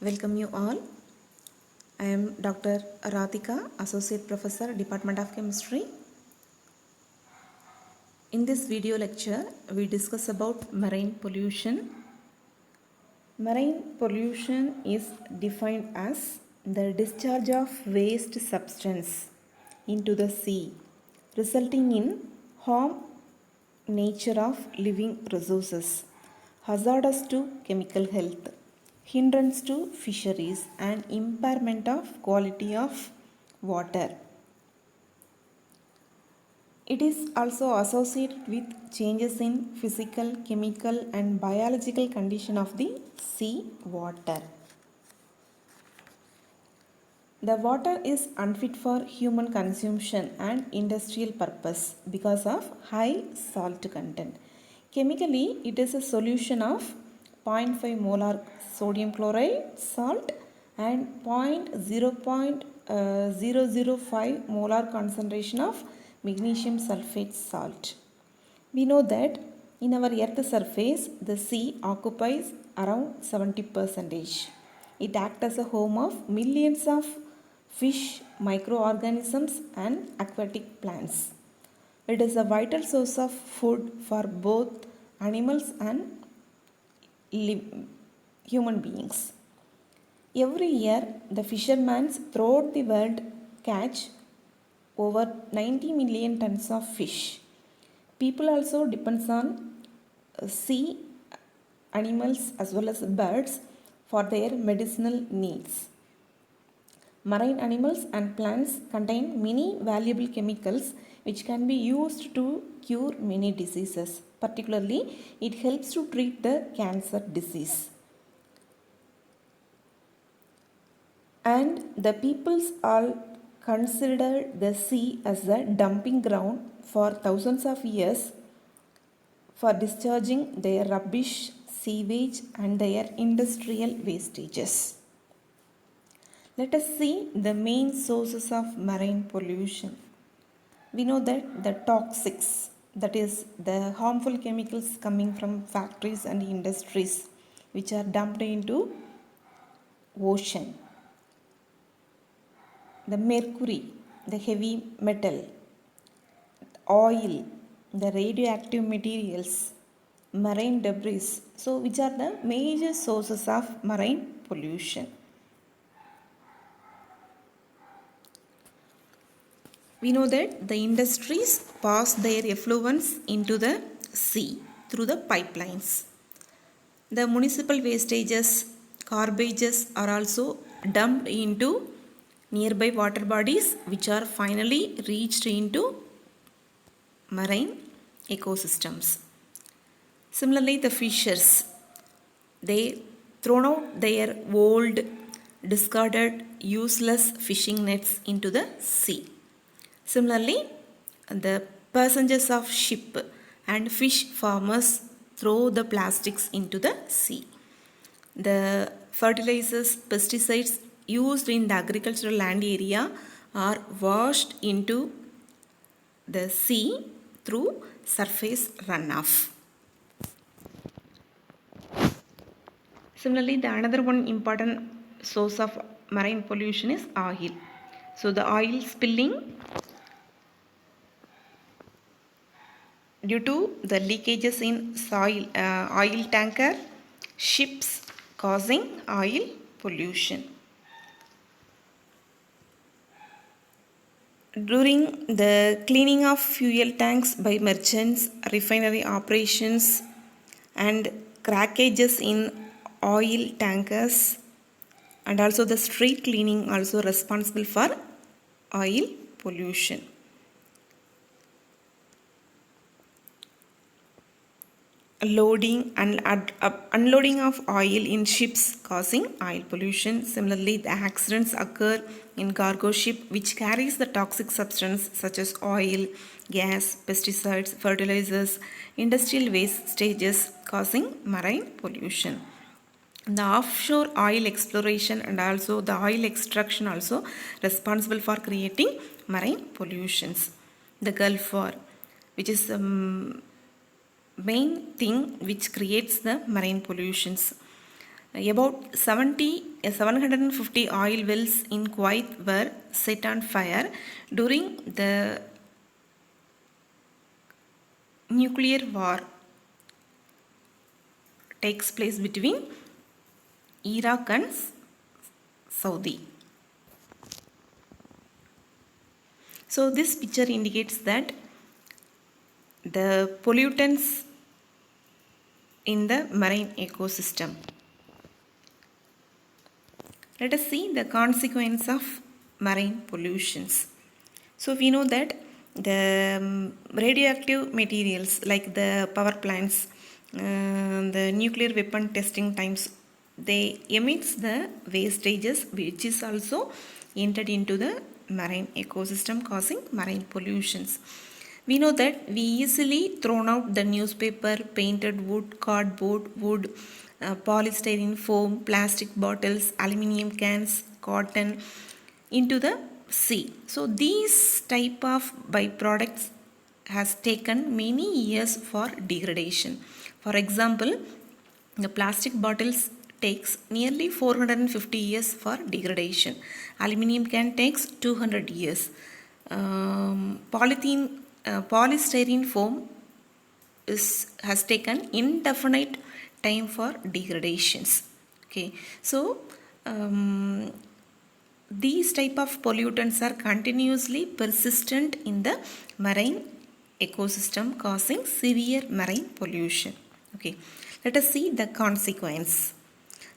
Welcome you all. I am Dr. Radhika, Associate Professor, Department of Chemistry. In this video lecture, we discuss about marine pollution. Marine pollution is defined as the discharge of waste substance into the sea, resulting in harm nature of living resources, hazardous to chemical health, hindrance to fisheries, and impairment of quality of water. It is also associated with changes in physical, chemical, and biological condition of the sea water. The water is unfit for human consumption and industrial purpose because of high salt content. Chemically, it is a solution of 0.5 molar sodium chloride salt and 0.005 molar concentration of magnesium sulfate salt. We know that in our earth surface, the sea occupies around 70%. It acts as a home of millions of fish, microorganisms, and aquatic plants. It is a vital source of food for both animals and human beings. Every year, the fishermen throughout the world catch over 90 million tons of fish. People also depends on sea animals as well as birds for their medicinal needs. Marine animals and plants contain many valuable chemicals which can be used to cure many diseases. Particularly, it helps to treat the cancer disease. And the peoples all consider the sea as a dumping ground for thousands of years for discharging their rubbish, sewage, and their industrial wastages. Let us see the main sources of marine pollution. We know that the toxics, that is the harmful chemicals coming from factories and industries which are dumped into ocean. The mercury, the heavy metal, oil, the radioactive materials, marine debris. So which are the major sources of marine pollution? We know that the industries pass their effluents into the sea through the pipelines. The municipal wastages, garbages are also dumped into nearby water bodies which are finally reached into marine ecosystems. Similarly, the fishers, they throw out their old, discarded, useless fishing nets into the sea. Similarly, the passengers of ship and fish farmers throw the plastics into the sea. The fertilizers, pesticides used in the agricultural land area are washed into the sea through surface runoff. Similarly, the another one important source of marine pollution is oil. So the oil spilling due to the leakages in soil, oil tanker, ships causing oil pollution. During the cleaning of fuel tanks by merchants, refinery operations, and crackages in oil tankers, and also the street cleaning also responsible for oil pollution. Loading and unloading of oil in ships causing oil pollution. Similarly, the accidents occur in cargo ship which carries the toxic substance such as oil, gas, pesticides, fertilizers, industrial waste stages causing marine pollution. The offshore oil exploration and also the oil extraction also responsible for creating marine pollutions. The Gulf War, which is main thing which creates the marine pollutions. About 750 oil wells in Kuwait were set on fire during the nuclear war takes place between Iraq and Saudi. So this picture indicates that the pollutants in the marine ecosystem. Let us see the consequence of marine pollutions. So we know that the radioactive materials like the power plants, the nuclear weapon testing times, they emits the wastages which is also entered into the marine ecosystem causing marine pollutions. We know that we easily thrown out the newspaper, painted wood, cardboard, wood, polystyrene foam, plastic bottles, aluminium cans, cotton into the sea. So these type of byproducts has taken many years for degradation. For example, the plastic bottles takes nearly 450 years for degradation. Aluminium can takes 200 years. Polystyrene foam has taken indefinite time for degradations. Okay, so these type of pollutants are continuously persistent in the marine ecosystem causing severe marine pollution. Okay, let us see the consequence.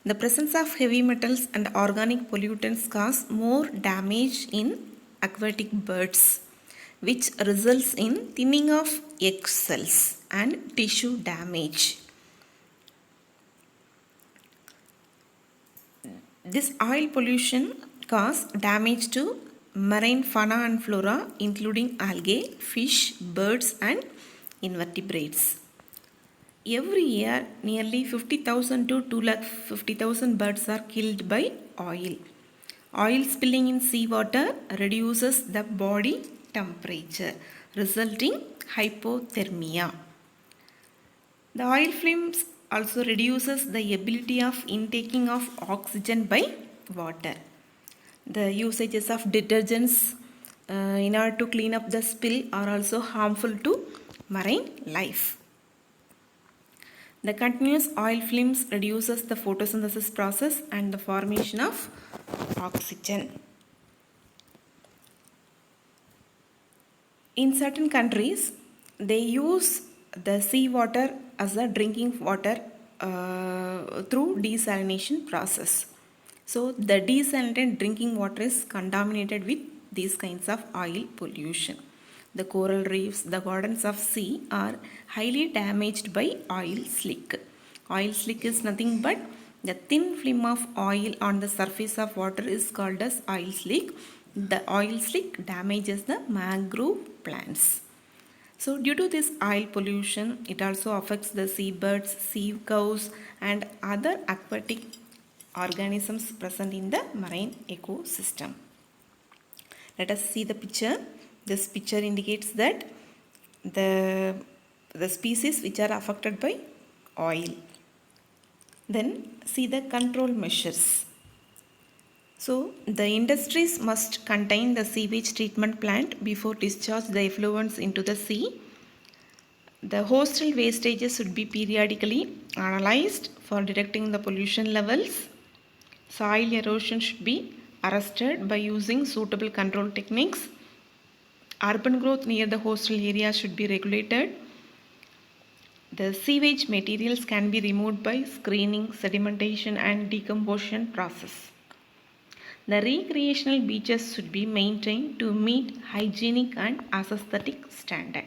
The presence of heavy metals and organic pollutants cause more damage in aquatic birds, which results in thinning of egg cells and tissue damage. This oil pollution cause damage to marine fauna and flora including algae, fish, birds and invertebrates. Every year nearly 50,000 to 250,000 birds are killed by oil. Oil spilling in seawater reduces the body temperature, resulting hypothermia. The oil flames also reduces the ability of intaking of oxygen by water. The usages of detergents in order to clean up the spill are also harmful to marine life. The continuous oil flames reduces the photosynthesis process and the formation of oxygen. In certain countries, they use the seawater as a drinking water through desalination process. So the desalinated drinking water is contaminated with these kinds of oil pollution. The coral reefs, the gardens of sea are highly damaged by oil slick. Oil slick is nothing but the thin film of oil on the surface of water is called as oil slick. The oil slick damages the mangrove plants. So due to this oil pollution, it also affects the seabirds, sea cows and other aquatic organisms present in the marine ecosystem. Let us see the picture. This picture indicates that the species which are affected by oil. Then see the control measures. So the industries must contain the sewage treatment plant before discharge the effluents into the sea. The hostile wastages should be periodically analyzed for detecting the pollution levels. Soil erosion should be arrested by using suitable control techniques. Urban growth near the coastal areas should be regulated. The sewage materials can be removed by screening, sedimentation and decomposition process. The recreational beaches should be maintained to meet hygienic and aesthetic standard.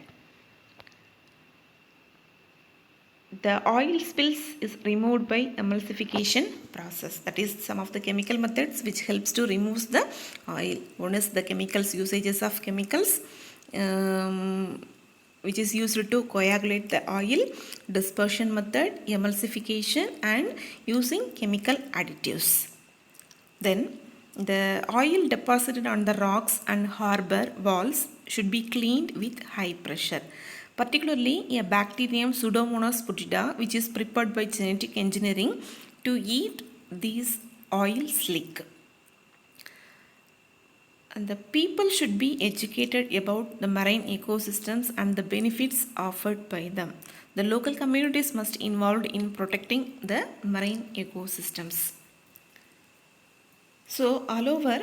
The oil spills is removed by emulsification process. That is some of the chemical methods which helps to remove the oil. One is the chemicals, usages of chemicals which is used to coagulate the oil, dispersion method, emulsification and using chemical additives. Then the oil deposited on the rocks and harbor walls should be cleaned with high pressure. Particularly a bacterium Pseudomonas putida which is prepared by genetic engineering to eat these oil slick. And the people should be educated about the marine ecosystems and the benefits offered by them. The local communities must involved in protecting the marine ecosystems. So all over,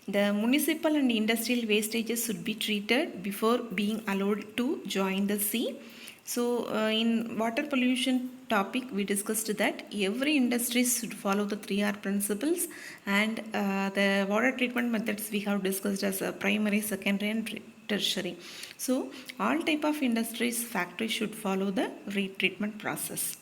the municipal and industrial wastages should be treated before being allowed to join the sea. So in water pollution topic, we discussed that every industry should follow the 3R principles, and the water treatment methods we have discussed as primary, secondary and tertiary. So all type of industries, factories should follow the retreatment process.